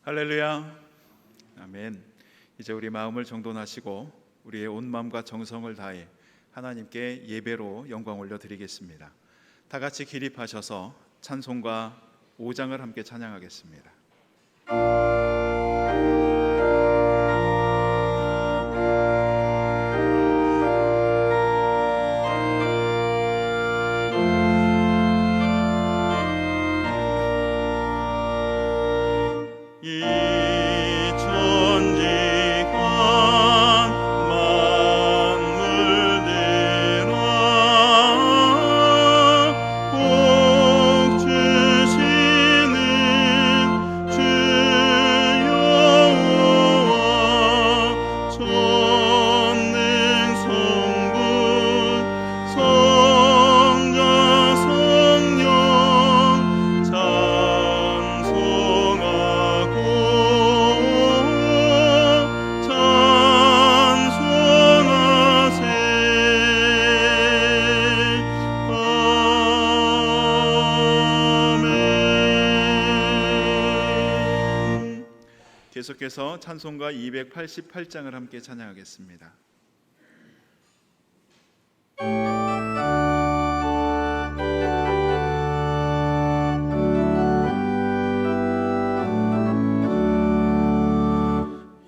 할렐루야. 아멘. 이제 우리 마음을 정돈하시고 우리의 온 마음과 정성을 다해 하나님께 예배로 영광 올려드리겠습니다. 다 같이 기립하셔서 찬송가 5장을 함께 찬양하겠습니다. 계속해서 찬송가 288장을 함께 찬양하겠습니다.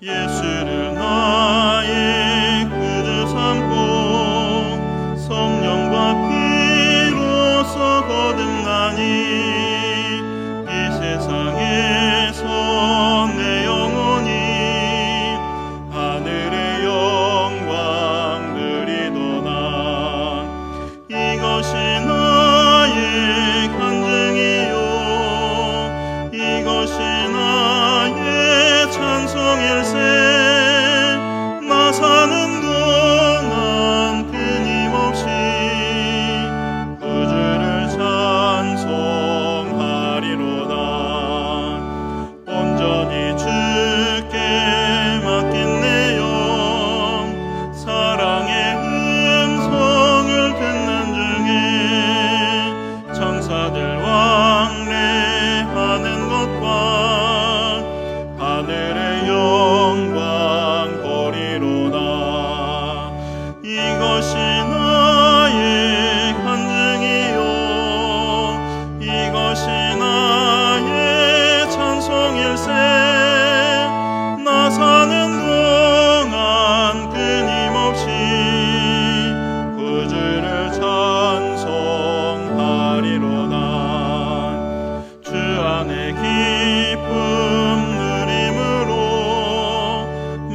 예수를 나의 구주 삼고 성령과 피로써 거듭나니 이 세상에서 내 영혼이 하늘의 영광 누리도다. 이것이 나의 간증이요 이것이 나의 찬송일세. 나 사는 동안 끊임없이 구주를 찬송하리로다. 온전히 주께 맡긴 내 영 사랑의 음성을 듣는 중에 천사들 왕래하는 것과 하늘의 영광 보리로다. 이것이 나의 간증이요 이것이 나의 찬송일세. 나 사는 동안 끊임없이 구주를 찬송하리로다. 주 안에 기쁨 누림으로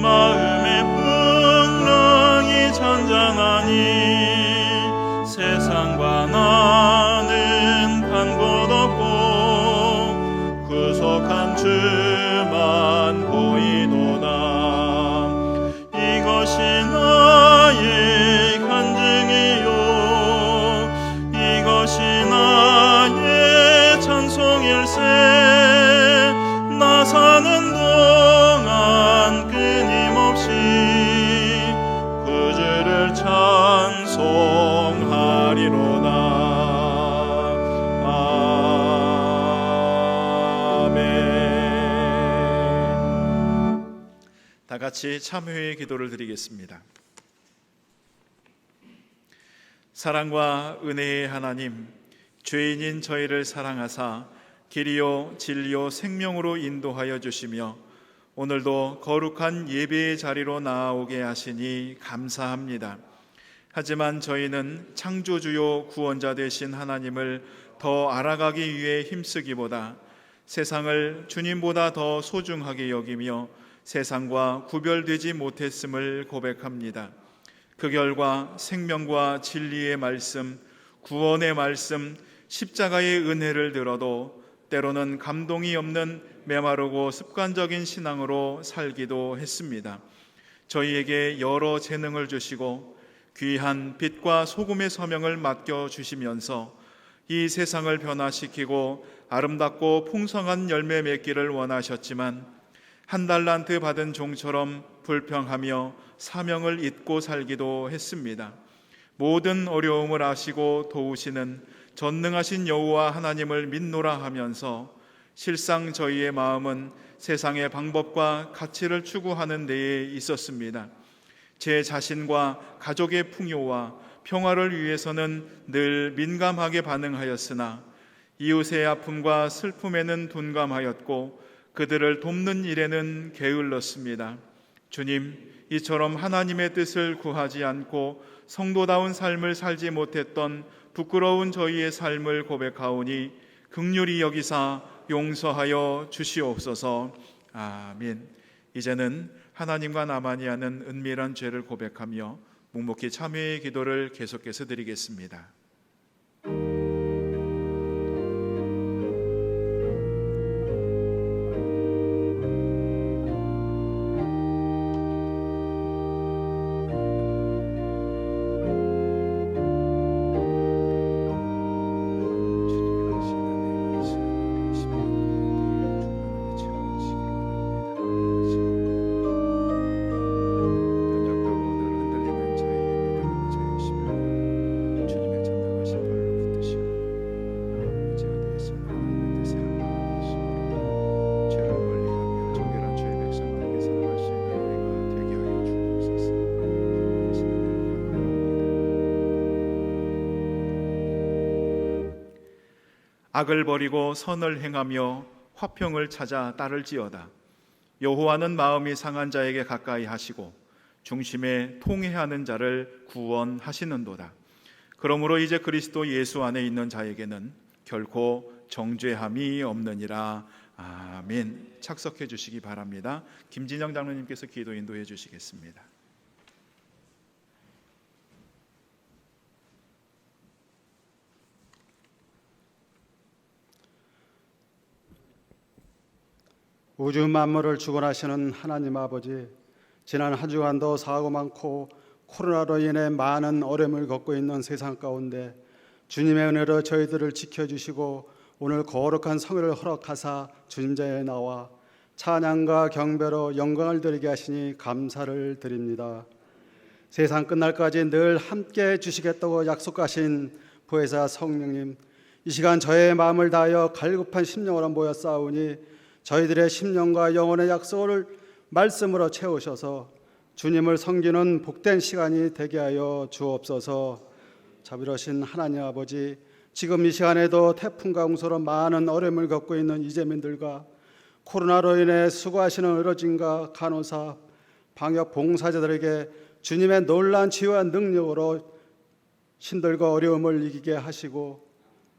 마음의 풍랑이 잔잔하니 세상과 나는 간 곳 없고 구속한 주만 보이도다. 이것이 나의 간증이요 이것이 나의 찬송일세. 나 사는 동안 끊임없이 구주를 찬송하리로다. 아멘. 다 같이 참회의 기도를 드리겠습니다. 사랑과 은혜의 하나님, 죄인인 저희를 사랑하사 길이요 진리요 생명으로 인도하여 주시며 오늘도 거룩한 예배의 자리로 나아오게 하시니 감사합니다. 하지만 저희는 창조주요 구원자 되신 하나님을 더 알아가기 위해 힘쓰기보다 세상을 주님보다 더 소중하게 여기며 세상과 구별되지 못했음을 고백합니다. 그 결과 생명과 진리의 말씀, 구원의 말씀, 십자가의 은혜를 들어도 때로는 감동이 없는 메마르고 습관적인 신앙으로 살기도 했습니다. 저희에게 여러 재능을 주시고 귀한 빛과 소금의 소명을 맡겨주시면서 이 세상을 변화시키고 아름답고 풍성한 열매 맺기를 원하셨지만 한 달란트 받은 종처럼 불평하며 사명을 잊고 살기도 했습니다. 모든 어려움을 아시고 도우시는 전능하신 여호와 하나님을 믿노라 하면서 실상 저희의 마음은 세상의 방법과 가치를 추구하는 데에 있었습니다. 제 자신과 가족의 풍요와 평화를 위해서는 늘 민감하게 반응하였으나 이웃의 아픔과 슬픔에는 둔감하였고 그들을 돕는 일에는 게을렀습니다. 주님, 이처럼 하나님의 뜻을 구하지 않고 성도다운 삶을 살지 못했던 부끄러운 저희의 삶을 고백하오니 긍휼히 여기사 용서하여 주시옵소서. 아멘. 이제는 하나님과 나만이 아는 은밀한 죄를 고백하며 묵묵히 참회의 기도를 계속해서 드리겠습니다. 악을 버리고 선을 행하며 화평을 찾아 따를지어다. 여호와는 마음이 상한 자에게 가까이 하시고 중심에 통회하는 자를 구원하시는도다. 그러므로 이제 그리스도 예수 안에 있는 자에게는 결코 정죄함이 없느니라. 아멘. 착석해 주시기 바랍니다. 김진영 장로님께서 기도 인도해 주시겠습니다. 우주 만물을 주관하시는 하나님 아버지, 지난 한 주간도 사고 많고 코로나로 인해 많은 어려움을 겪고 있는 세상 가운데 주님의 은혜로 저희들을 지켜주시고 오늘 거룩한 성회를 허락하사 주님 자리에 나와 찬양과 경배로 영광을 드리게 하시니 감사를 드립니다. 세상 끝날까지 늘 함께 해주시겠다고 약속하신 보혜사 성령님, 이 시간 저의 마음을 다하여 갈급한 심령으로 모여 싸우니 저희들의 심령과 영혼의 약속을 말씀으로 채우셔서 주님을 섬기는 복된 시간이 되게 하여 주옵소서. 자비로우신 하나님 아버지, 지금 이 시간에도 태풍과 홍수로 많은 어려움을 겪고 있는 이재민들과 코로나로 인해 수고하시는 의료진과 간호사, 방역 봉사자들에게 주님의 놀라운 치유와 능력으로 힘들고 어려움을 이기게 하시고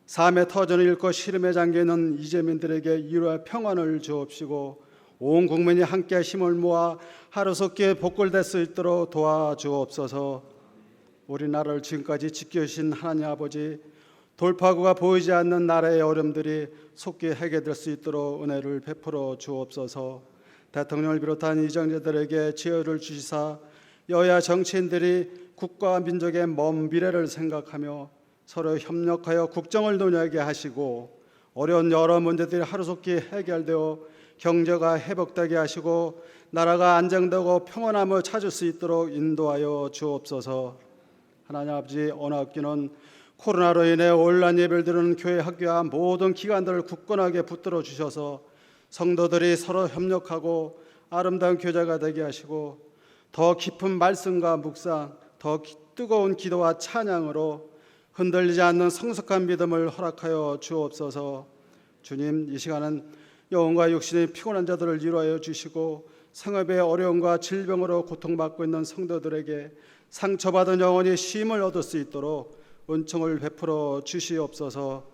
삶의 터전을 잃고 시름에 잠겨있는 이재민들에게 위로와 평안을 주옵시고 온 국민이 함께 힘을 모아 하루속히 복골될 수 있도록 도와주옵소서. 우리나라를 지금까지 지켜주신 하나님 아버지, 돌파구가 보이지 않는 나라의 어려움들이 속히 해결될 수 있도록 은혜를 베풀어 주옵소서. 대통령을 비롯한 이정재들에게 지혜를 주시사 여야 정치인들이 국가와 민족의 먼 미래를 생각하며 서로 협력하여 국정을 논의하게 하시고 어려운 여러 문제들이 하루속히 해결되어 경제가 회복되게 하시고 나라가 안정되고 평안함을 찾을 수 있도록 인도하여 주옵소서. 하나님 아버지, 어느 학교는 코로나로 인해 온라인 예배를 드리는 교회 학교와 모든 기관들을 굳건하게 붙들어 주셔서 성도들이 서로 협력하고 아름다운 교제가 되게 하시고 더 깊은 말씀과 묵상, 더 뜨거운 기도와 찬양으로 흔들리지 않는 성숙한 믿음을 허락하여 주옵소서. 주님, 이 시간은 영혼과 육신이 피곤한 자들을 위로하여 주시고 생업의 어려움과 질병으로 고통받고 있는 성도들에게 상처받은 영혼이 쉼을 얻을 수 있도록 은총을 베풀어 주시옵소서.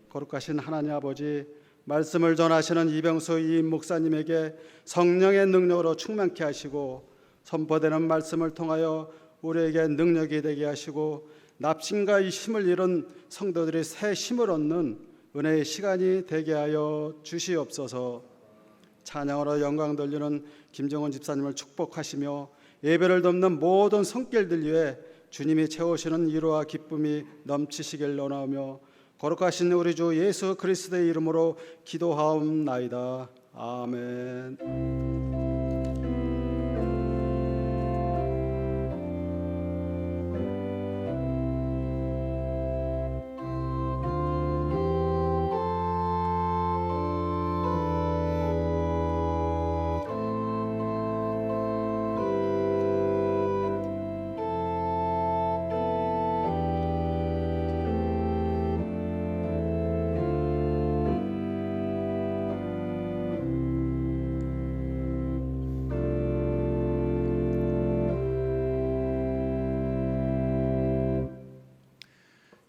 거룩하신 하나님 아버지, 말씀을 전하시는 이병수 이임 목사님에게 성령의 능력으로 충만케 하시고 선포되는 말씀을 통하여 우리에게 능력이 되게 하시고 납심과 이 힘을 잃은 성도들이 새 힘을 얻는 은혜의 시간이 되게 하여 주시옵소서. 찬양으로 영광 돌리는 김정은 집사님을 축복하시며 예배를 돕는 모든 손길들 위해 주님이 채우시는 위로와 기쁨이 넘치시길 원하며 거룩하신 우리 주 예수 그리스도의 이름으로 기도하옵나이다. 아멘.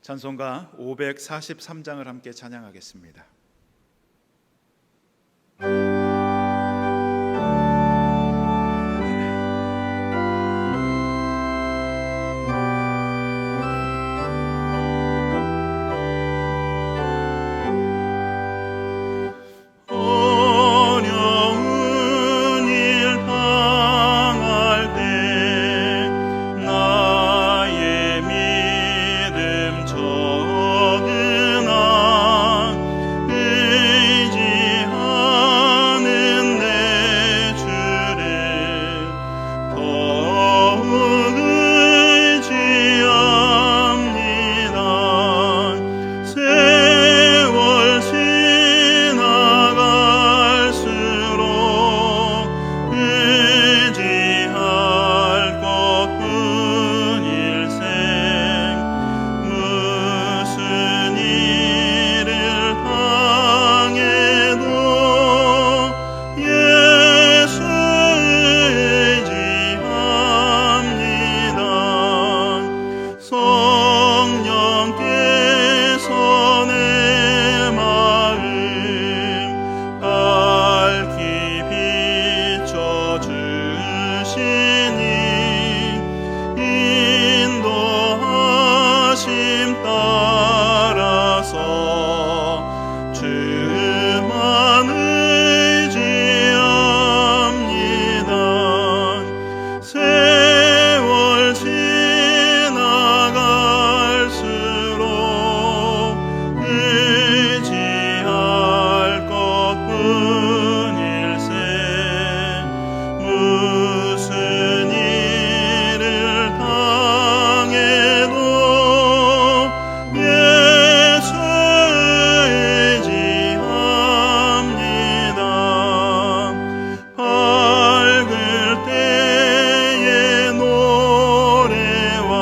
찬송가 543장을 함께 찬양하겠습니다. 어려운 일 당할 때 나의 믿음 적으나 의지하는 내 주를 더욱 의지합니다. 세월 지나갈수록 의지할 것뿐일세. 무슨 일을 당해도 예수 의지합니다. 성령께서 내 마음 밝히 비춰주시니 인도하심 따라서 주만 의지합니다. 세월 지나갈수록 의지할 것뿐일세. 무슨 일을 당해도 예수 의지합니다. 밝을 때의 노래와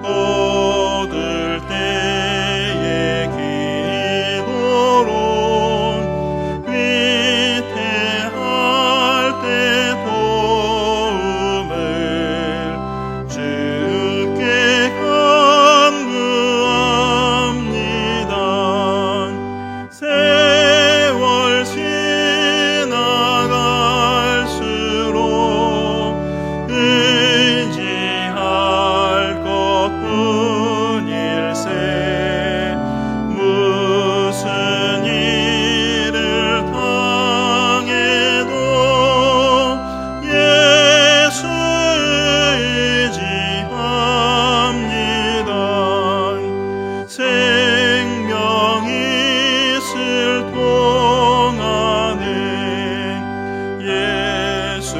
어두울 때의 기도로 위태할 때 도움을 주께 간구합니다. 세월 지나갈수록 의지할 것뿐일세. 무슨 일을 당해도 예수 의지합니다. 생명이 있을 동안은 예수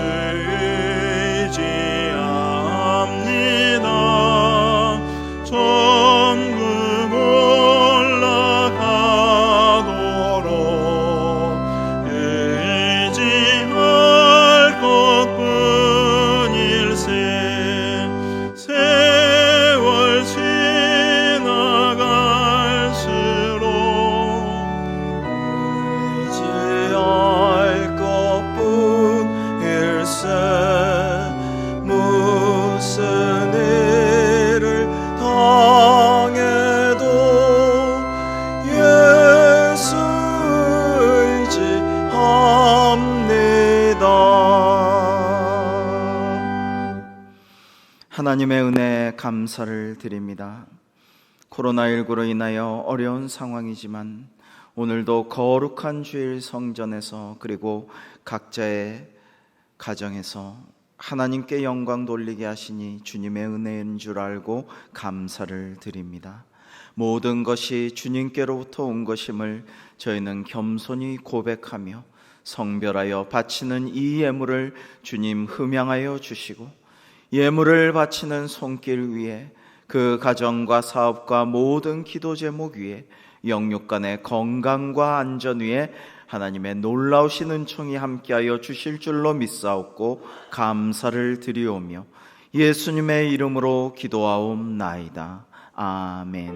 의지합니다. 천국 올라가도록 의지할 것뿐일세. 세월 지나갈수록 의지할 것뿐일세. 무슨 일을 당해도 예수 의지합니다. 하나님의 은혜에 감사를 드립니다. 코로나19로 인하여 어려운 상황이지만 오늘도 거룩한 주일 성전에서 그리고 각자의 가정에서 하나님께 영광 돌리게 하시니 주님의 은혜인 줄 알고 감사를 드립니다. 모든 것이 주님께로부터 온 것임을 저희는 겸손히 고백하며 성별하여 바치는 이 예물을 주님 흠양하여 주시고 예물을 바치는 손길 위에 그 가정과 사업과 모든 기도 제목 위에 영육 간의 건강과 안전 위에 하나님의 놀라우신 은총이 함께하여 주실 줄로 믿사옵고 감사를 드리오며 예수님의 이름으로 기도하옵나이다. 아멘.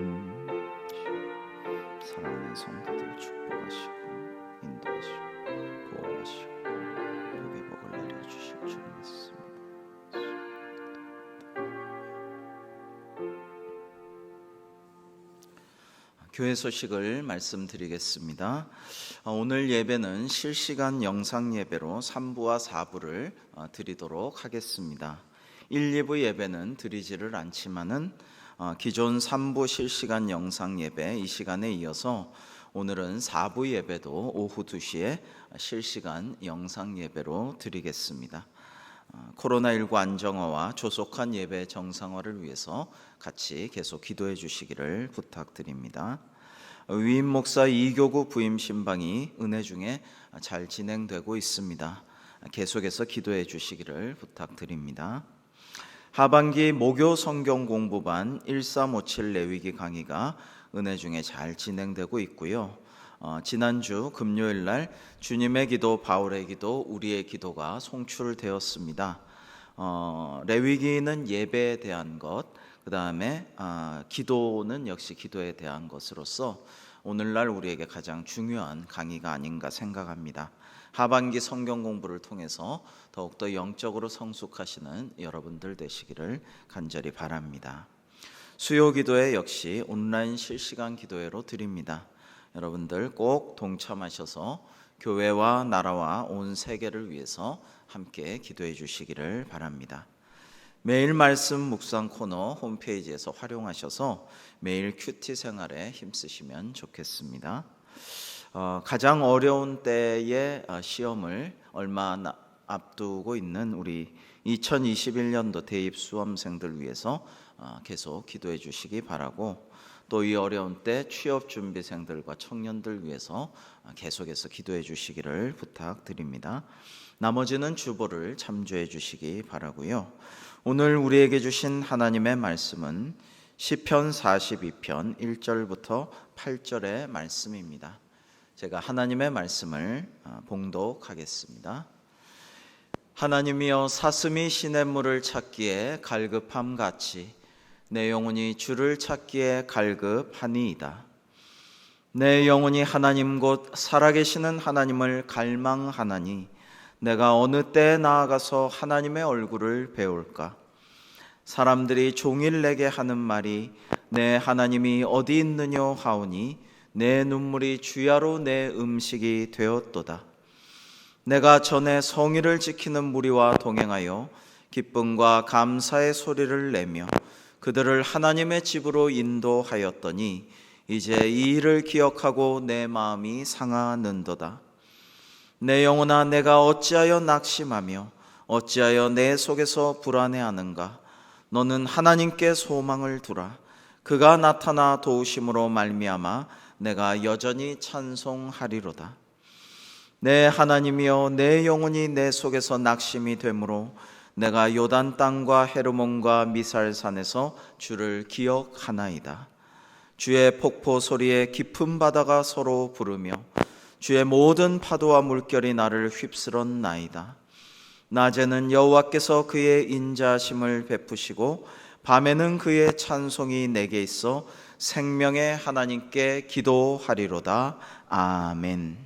사랑하는 성도들 축복하시고 인도하시고 보호하시고 복의 복을 내려주실 줄 믿습니다. 교회 소식을 말씀드리겠습니다. 오늘 예배는 실시간 영상 예배로 3부와 4부를 드리도록 하겠습니다. 1, 2부 예배는 드리지를 않지만은 기존 3부 실시간 영상 예배 이 시간에 이어서 오늘은 4부 예배도 오후 2시에 실시간 영상 예배로 드리겠습니다. 코로나19 안정화와 조속한 예배 정상화를 위해서 같이 계속 기도해 주시기를 부탁드립니다. 위임 목사 이교구 부임 신방이 은혜 중에 잘 진행되고 있습니다. 계속해서 기도해 주시기를 부탁드립니다. 하반기 목요 성경 공부반 1357 레위기 강의가 은혜 중에 잘 진행되고 있고요. 지난주 금요일 날 주님의 기도, 바울의 기도, 우리의 기도가 송출되었습니다. 레위기는 예배에 대한 것, 그 다음에 기도는 역시 기도에 대한 것으로서 오늘날 우리에게 가장 중요한 강의가 아닌가 생각합니다. 하반기 성경 공부를 통해서 더욱더 영적으로 성숙하시는 여러분들 되시기를 간절히 바랍니다. 수요 기도회 역시 온라인 실시간 기도회로 드립니다. 여러분들 꼭 동참하셔서 교회와 나라와 온 세계를 위해서 함께 기도해 주시기를 바랍니다. 매일 말씀 묵상 코너 홈페이지에서 활용하셔서 매일 큐티 생활에 힘쓰시면 좋겠습니다. 가장 어려운 때에 시험을 얼마 앞두고 있는 우리 2021년도 대입 수험생들 위해서 계속 기도해 주시기 바라고, 또 이 어려운 때 취업 준비생들과 청년들 위해서 계속해서 기도해 주시기를 부탁드립니다. 나머지는 주보를 참조해 주시기 바라고요. 오늘 우리에게 주신 하나님의 말씀은 시편 42편 1절부터 8절의 말씀입니다. 제가 하나님의 말씀을 봉독하겠습니다. 하나님이여, 사슴이 시냇물을 찾기에 갈급함 같이 내 영혼이 주를 찾기에 갈급하니이다. 내 영혼이 하나님 곧 살아계시는 하나님을 갈망하나니 내가 어느 때에 나아가서 하나님의 얼굴을 배울까? 사람들이 종일 내게 하는 말이 내 하나님이 어디 있느뇨 하오니 내 눈물이 주야로 내 음식이 되었도다. 내가 전에 성의를 지키는 무리와 동행하여 기쁨과 감사의 소리를 내며 그들을 하나님의 집으로 인도하였더니 이제 이 일을 기억하고 내 마음이 상하는도다. 내 영혼아, 내가 어찌하여 낙심하며 어찌하여 내 속에서 불안해하는가? 너는 하나님께 소망을 두라. 그가 나타나 도우심으로 말미암아 내가 여전히 찬송하리로다. 내 하나님이여, 내 영혼이 내 속에서 낙심이 되므로 내가 요단 땅과 헤르몬과 미살산에서 주를 기억하나이다. 주의 폭포 소리에 깊은 바다가 서로 부르며 주의 모든 파도와 물결이 나를 휩쓸었나이다. 낮에는 여호와께서 그의 인자하심을 베푸시고 밤에는 그의 찬송이 내게 있어 생명의 하나님께 기도하리로다. 아멘.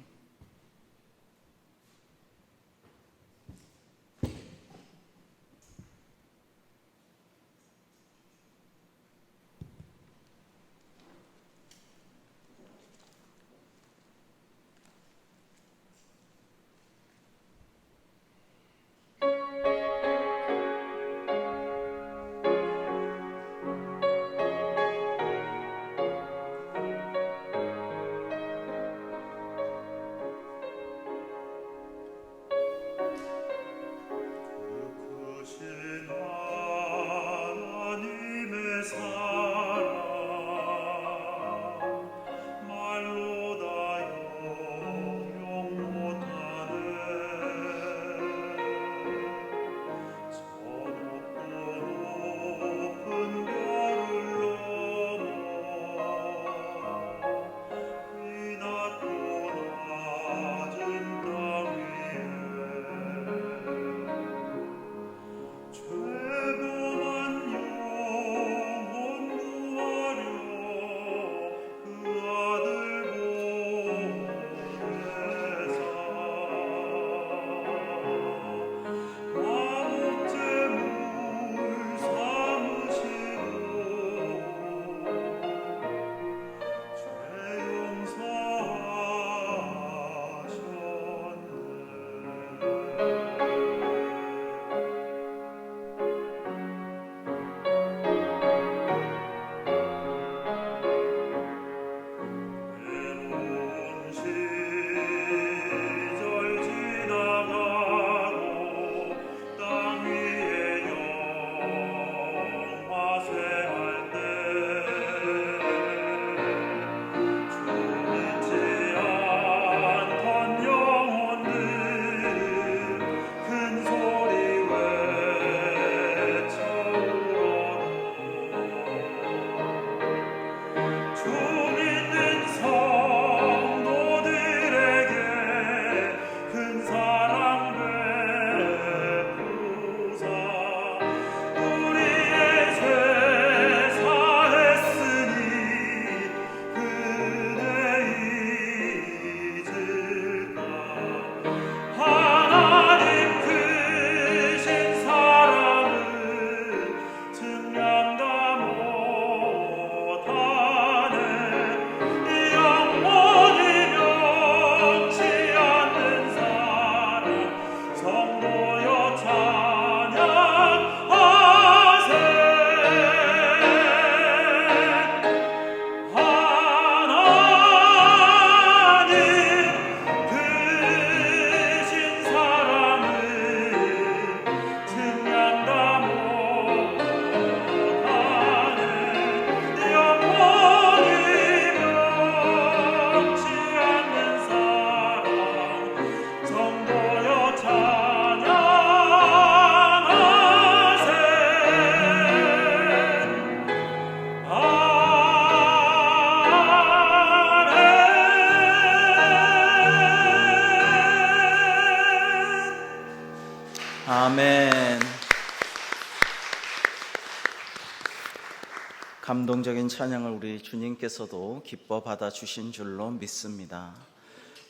감동적인 찬양을 우리 주님께서도 기뻐 받아주신 줄로 믿습니다.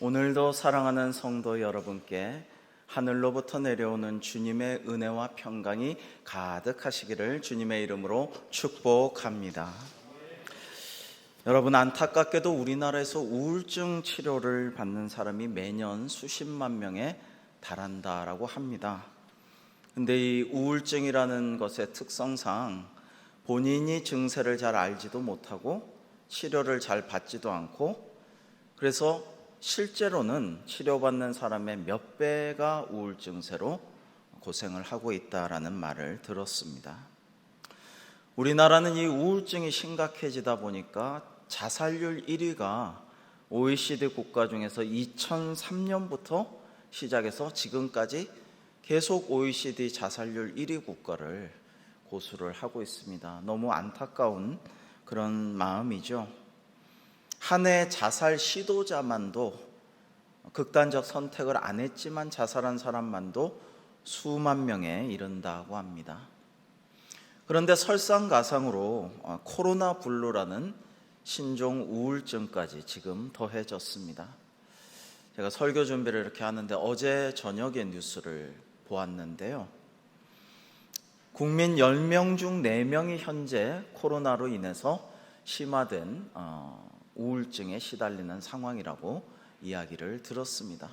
오늘도 사랑하는 성도 여러분께 하늘로부터 내려오는 주님의 은혜와 평강이 가득하시기를 주님의 이름으로 축복합니다. 여러분, 안타깝게도 우리나라에서 우울증 치료를 받는 사람이 매년 수십만 명에 달한다라고 합니다. 근데 이 우울증이라는 것의 특성상 본인이 증세를 잘 알지도 못하고 치료를 잘 받지도 않고, 그래서 실제로는 치료받는 사람의 몇 배가 우울 증세로 고생을 하고 있다라는 말을 들었습니다. 우리나라는 이 우울증이 심각해지다 보니까 자살률 1위가 OECD 국가 중에서 2003년부터 시작해서 지금까지 계속 OECD 자살률 1위 국가를 고수를 하고 있습니다. 너무 안타까운 그런 마음이죠. 한 해 자살 시도자만도, 극단적 선택을 안 했지만 자살한 사람만도 수만 명에 이른다고 합니다. 그런데 설상가상으로 코로나 블루라는 신종 우울증까지 지금 더해졌습니다. 제가 설교 준비를 이렇게 하는데 어제 저녁에 뉴스를 보았는데요. 국민 10명 중 4명이 현재 코로나로 인해서 심화된 우울증에 시달리는 상황이라고 이야기를 들었습니다.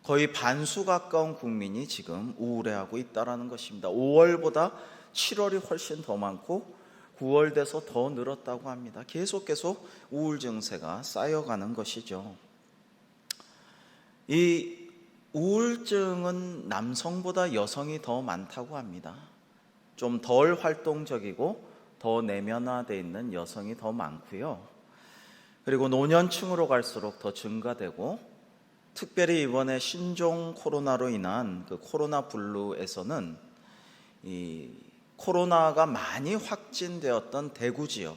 거의 반수 가까운 국민이 지금 우울해하고 있다는 것입니다. 5월보다 7월이 훨씬 더 많고 9월 돼서 더 늘었다고 합니다. 계속 우울 증세가 쌓여가는 것이죠. 이 우울증은 남성보다 여성이 더 많다고 합니다. 좀 덜 활동적이고 더 내면화되어 있는 여성이 더 많고요. 그리고 노년층으로 갈수록 더 증가되고, 특별히 이번에 신종 코로나로 인한 그 코로나 블루에서는 이 코로나가 많이 확진되었던 대구 지역,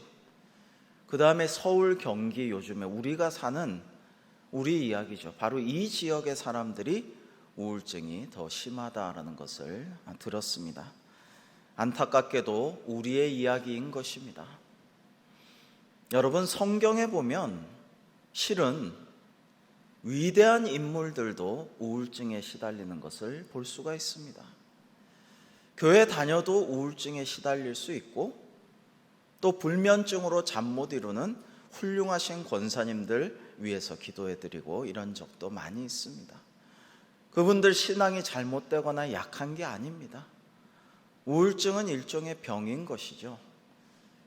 그 다음에 서울, 경기, 요즘에 우리가 사는 우리 이야기죠. 바로 이 지역의 사람들이 우울증이 더 심하다라는 것을 들었습니다. 안타깝게도 우리의 이야기인 것입니다. 여러분, 성경에 보면 실은 위대한 인물들도 우울증에 시달리는 것을 볼 수가 있습니다. 교회 다녀도 우울증에 시달릴 수 있고, 또 불면증으로 잠 못 이루는 훌륭하신 권사님들 위해서 기도해드리고 이런 적도 많이 있습니다. 그분들 신앙이 잘못되거나 약한 게 아닙니다. 우울증은 일종의 병인 것이죠.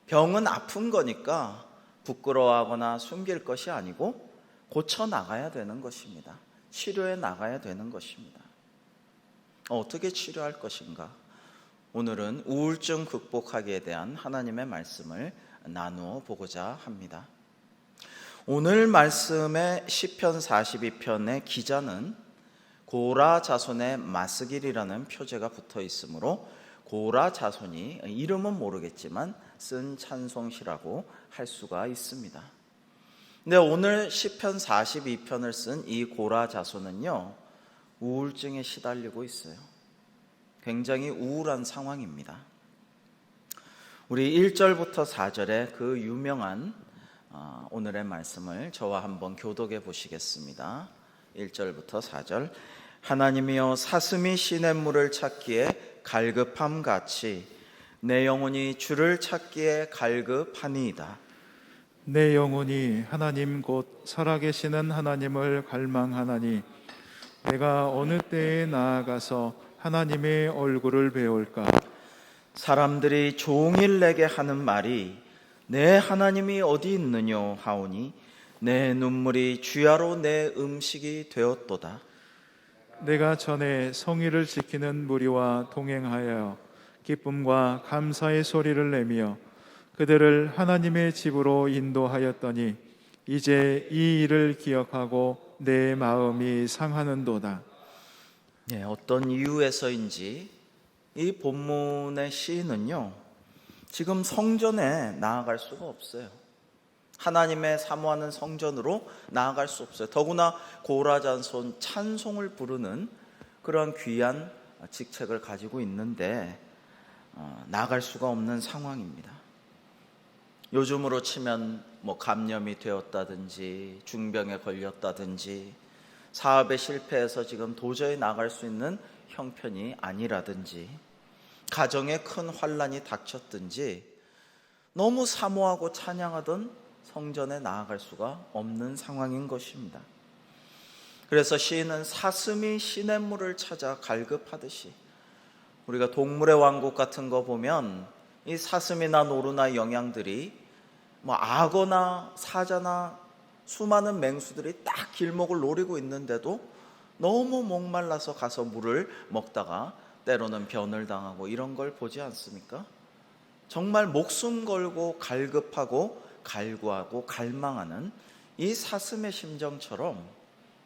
병은 아픈 거니까 부끄러워하거나 숨길 것이 아니고 고쳐 나가야 되는 것입니다. 치료해 나가야 되는 것입니다. 어떻게 치료할 것인가? 오늘은 우울증 극복하기에 대한 하나님의 말씀을 나누어 보고자 합니다. 오늘 말씀의 시편 42편의 기자는 고라 자손의 마스길이라는 표제가 붙어 있으므로 고라 자손이 이름은 모르겠지만 쓴 찬송시라고 할 수가 있습니다. 근데 오늘 시편 42편을 쓴 이 고라 자손은요, 우울증에 시달리고 있어요. 굉장히 우울한 상황입니다. 우리 1절부터 4절의 그 유명한 오늘의 말씀을 저와 한번 교독해 보시겠습니다. 1절부터 4절. 하나님이여, 사슴이 시냇물을 찾기에 갈급함 같이 내 영혼이 주를 찾기에 갈급하니이다. 내 영혼이 하나님 곧 살아계시는 하나님을 갈망하나니 내가 어느 때에 나아가서 하나님의 얼굴을 배울까? 사람들이 종일 내게 하는 말이 내 하나님이 어디 있느뇨 하오니 내 눈물이 주야로 내 음식이 되었도다. 내가 전에 성의를 지키는 무리와 동행하여 기쁨과 감사의 소리를 내며 그들을 하나님의 집으로 인도하였더니 이제 이 일을 기억하고 내 마음이 상하는도다. 어떤 이유에서인지 이 본문의 시인은요, 지금 성전에 나아갈 수가 없어요. 하나님의 사모하는 성전으로 나아갈 수 없어요. 더구나 고라 자손 찬송을 부르는 그런 귀한 직책을 가지고 있는데 나아갈 수가 없는 상황입니다. 요즘으로 치면 뭐 감염이 되었다든지 중병에 걸렸다든지 사업에 실패해서 지금 도저히 나갈 수 있는 형편이 아니라든지 가정에 큰 환란이 닥쳤든지 너무 사모하고 찬양하던 성전에 나아갈 수가 없는 상황인 것입니다. 그래서 시인은 사슴이 시냇물을 찾아 갈급하듯이, 우리가 동물의 왕국 같은 거 보면 이 사슴이나 노루나 영양들이 뭐 악어나 사자나 수많은 맹수들이 딱 길목을 노리고 있는데도 너무 목말라서 가서 물을 먹다가 때로는 변을 당하고 이런 걸 보지 않습니까? 정말 목숨 걸고 갈급하고 갈구하고 갈망하는 이 사슴의 심정처럼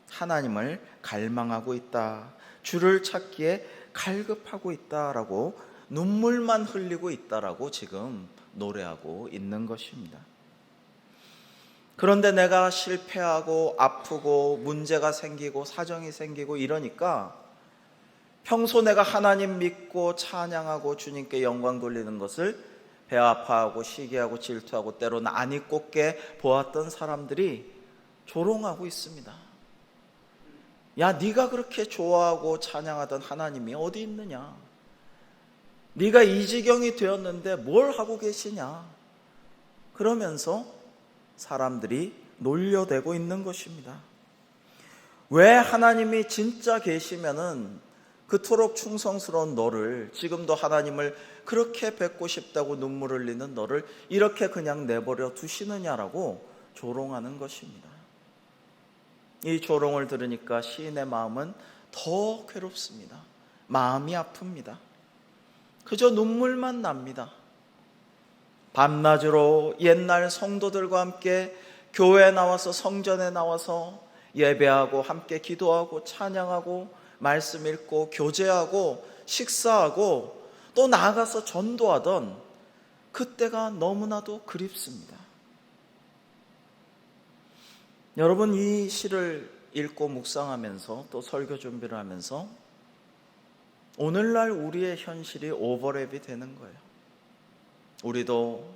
하나님을 갈망하고 있다, 주를 찾기에 갈급하고 있다라고, 눈물만 흘리고 있다라고 지금 노래하고 있는 것입니다. 그런데 내가 실패하고 아프고 문제가 생기고 사정이 생기고 이러니까 평소 내가 하나님 믿고 찬양하고 주님께 영광 돌리는 것을 배 아파하고 시기하고 질투하고 때로는 안이 꽂게 보았던 사람들이 조롱하고 있습니다. 야, 네가 그렇게 좋아하고 찬양하던 하나님이 어디 있느냐? 네가 이 지경이 되었는데 뭘 하고 계시냐? 그러면서 사람들이 놀려대고 있는 것입니다. 왜 하나님이 진짜 계시면은 그토록 충성스러운 너를, 지금도 하나님을 그렇게 뵙고 싶다고 눈물 흘리는 너를 이렇게 그냥 내버려 두시느냐라고 조롱하는 것입니다. 이 조롱을 들으니까 시인의 마음은 더 괴롭습니다. 마음이 아픕니다. 그저 눈물만 납니다. 밤낮으로 옛날 성도들과 함께 교회에 나와서, 성전에 나와서 예배하고 함께 기도하고 찬양하고 말씀 읽고 교제하고 식사하고 또 나아가서 전도하던 그때가 너무나도 그립습니다. 여러분, 이 시를 읽고 묵상하면서 또 설교 준비를 하면서 오늘날 우리의 현실이 오버랩이 되는 거예요. 우리도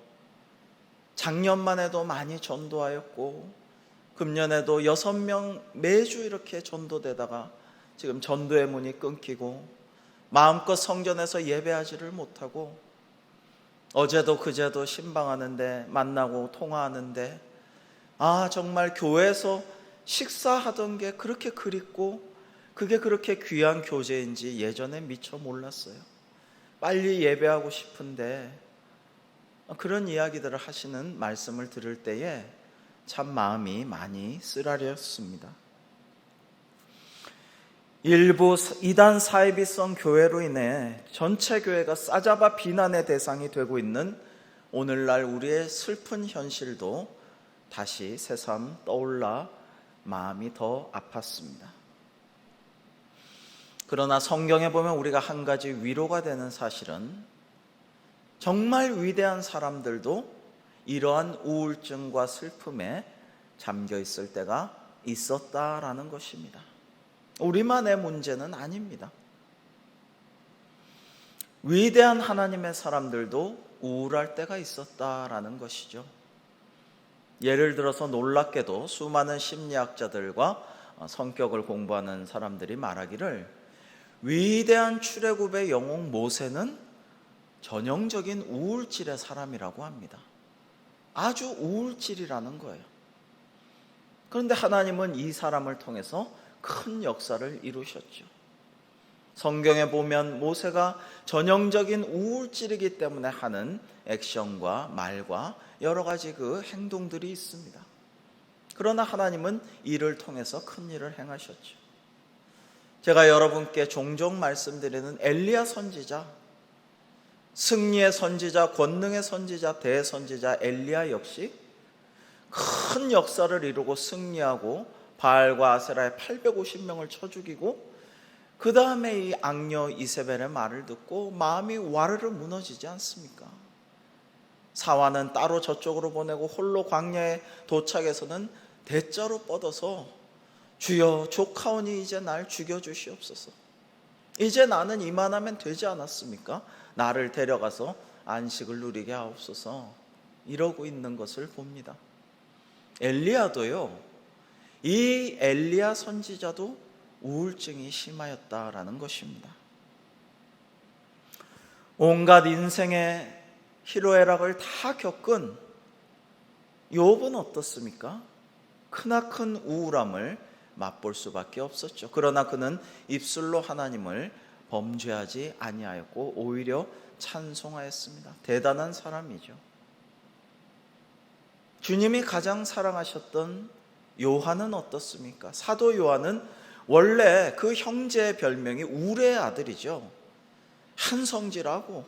작년만 해도 많이 전도하였고 금년에도 6명 매주 이렇게 전도되다가 지금 전도의 문이 끊기고 마음껏 성전에서 예배하지를 못하고, 어제도 그제도 신방하는데 만나고 통화하는데 정말 교회에서 식사하던 게 그렇게 그립고 그게 그렇게 귀한 교제인지 예전에 미처 몰랐어요. 빨리 예배하고 싶은데, 그런 이야기들을 하시는 말씀을 들을 때에 참 마음이 많이 쓰라렸습니다. 일부 이단 사이비성 교회로 인해 전체 교회가 싸잡아 비난의 대상이 되고 있는 오늘날 우리의 슬픈 현실도 다시 새삼 떠올라 마음이 더 아팠습니다. 그러나 성경에 보면 우리가 한 가지 위로가 되는 사실은 정말 위대한 사람들도 이러한 우울증과 슬픔에 잠겨 있을 때가 있었다라는 것입니다. 우리만의 문제는 아닙니다. 위대한 하나님의 사람들도 우울할 때가 있었다라는 것이죠. 예를 들어서 놀랍게도 수많은 심리학자들과 성격을 공부하는 사람들이 말하기를 위대한 출애굽의 영웅 모세는 전형적인 우울질의 사람이라고 합니다. 아주 우울질이라는 거예요. 그런데 하나님은 이 사람을 통해서 큰 역사를 이루셨죠. 성경에 보면 모세가 전형적인 우울질이기 때문에 하는 액션과 말과 여러 가지 그 행동들이 있습니다. 그러나 하나님은 이를 통해서 큰 일을 행하셨죠. 제가 여러분께 종종 말씀드리는 엘리야 선지자, 승리의 선지자, 권능의 선지자, 대선지자 엘리야 역시 큰 역사를 이루고 승리하고 바알과 아세라의 850명을 쳐 죽이고 그 다음에 이 악녀 이세벨의 말을 듣고 마음이 와르르 무너지지 않습니까? 사환은 따로 저쪽으로 보내고 홀로 광야에 도착해서는 대자로 뻗어서 주여 조카오니 이제 날 죽여주시옵소서. 이제 나는 이만하면 되지 않았습니까? 나를 데려가서 안식을 누리게 하옵소서. 이러고 있는 것을 봅니다. 엘리야도요, 이 엘리야 선지자도 우울증이 심하였다라는 것입니다. 온갖 인생의 희로애락을 다 겪은 욥은 어떻습니까? 크나큰 우울함을 맛볼 수밖에 없었죠. 그러나 그는 입술로 하나님을 범죄하지 아니하였고 오히려 찬송하였습니다. 대단한 사람이죠. 주님이 가장 사랑하셨던 요한은 어떻습니까? 사도 요한은 원래 그 형제의 별명이 우레의 아들이죠. 한성질하고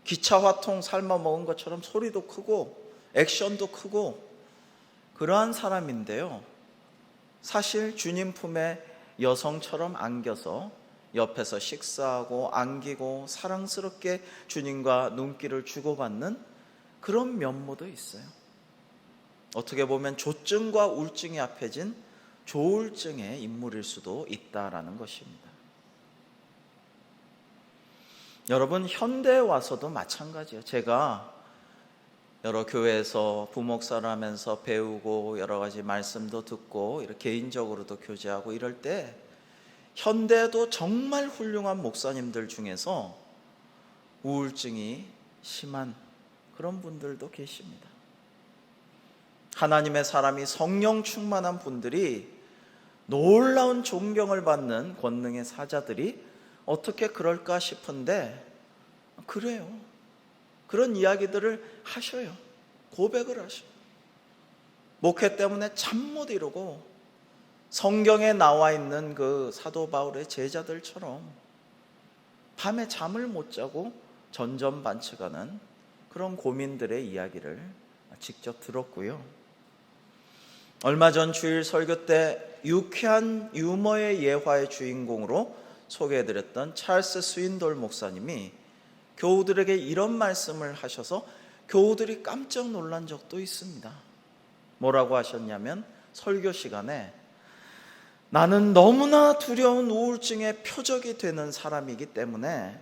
기차 화통 삶아 먹은 것처럼 소리도 크고 액션도 크고 그러한 사람인데요, 사실 주님 품에 여성처럼 안겨서 옆에서 식사하고 안기고 사랑스럽게 주님과 눈길을 주고받는 그런 면모도 있어요. 어떻게 보면 조증과 우울증이 합해진 조울증의 인물일 수도 있다라는 것입니다. 여러분, 현대에 와서도 마찬가지예요. 제가 여러 교회에서 부목사를 하면서 배우고 여러 가지 말씀도 듣고 이렇게 개인적으로도 교제하고 이럴 때 현대에도 정말 훌륭한 목사님들 중에서 우울증이 심한 그런 분들도 계십니다. 하나님의 사람이 성령 충만한 분들이 놀라운 존경을 받는 권능의 사자들이 어떻게 그럴까 싶은데 그래요. 그런 이야기들을 하셔요. 고백을 하셔요. 목회 때문에 잠 못 이루고 성경에 나와 있는 그 사도 바울의 제자들처럼 밤에 잠을 못 자고 전전반측하는 그런 고민들의 이야기를 직접 들었고요. 얼마 전 주일 설교 때 유쾌한 유머의 예화의 주인공으로 소개해드렸던 찰스 스윈돌 목사님이 교우들에게 이런 말씀을 하셔서 교우들이 깜짝 놀란 적도 있습니다. 뭐라고 하셨냐면, 설교 시간에 나는 너무나 두려운 우울증의 표적이 되는 사람이기 때문에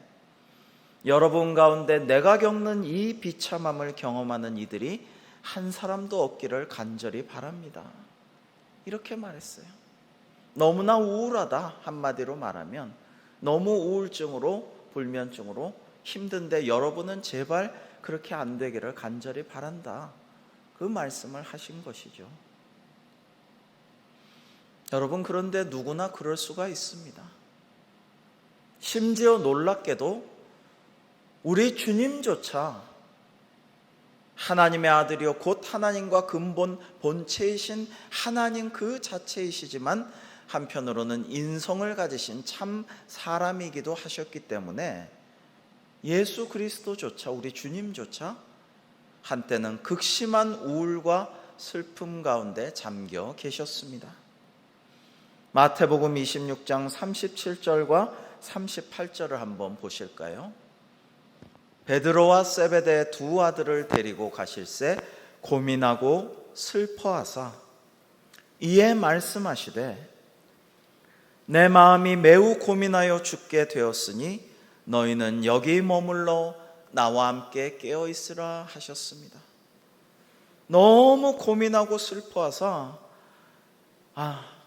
여러분 가운데 내가 겪는 이 비참함을 경험하는 이들이 한 사람도 없기를 간절히 바랍니다. 이렇게 말했어요. 너무나 우울하다, 한마디로 말하면 너무 우울증으로 불면증으로 힘든데 여러분은 제발 그렇게 안 되기를 간절히 바란다, 그 말씀을 하신 것이죠. 여러분, 그런데 누구나 그럴 수가 있습니다. 심지어 놀랍게도 우리 주님조차 하나님의 아들이요 곧 하나님과 근본 본체이신 하나님 그 자체이시지만 한편으로는 인성을 가지신 참 사람이기도 하셨기 때문에 예수 그리스도조차, 우리 주님조차 한때는 극심한 우울과 슬픔 가운데 잠겨 계셨습니다. 마태복음 26장 37절과 38절을 한번 보실까요? 베드로와 세베대의 두 아들을 데리고 가실새 고민하고 슬퍼하사 이에 말씀하시되 내 마음이 매우 고민하여 죽게 되었으니 너희는 여기 머물러 나와 함께 깨어 있으라 하셨습니다. 너무 고민하고 슬퍼하사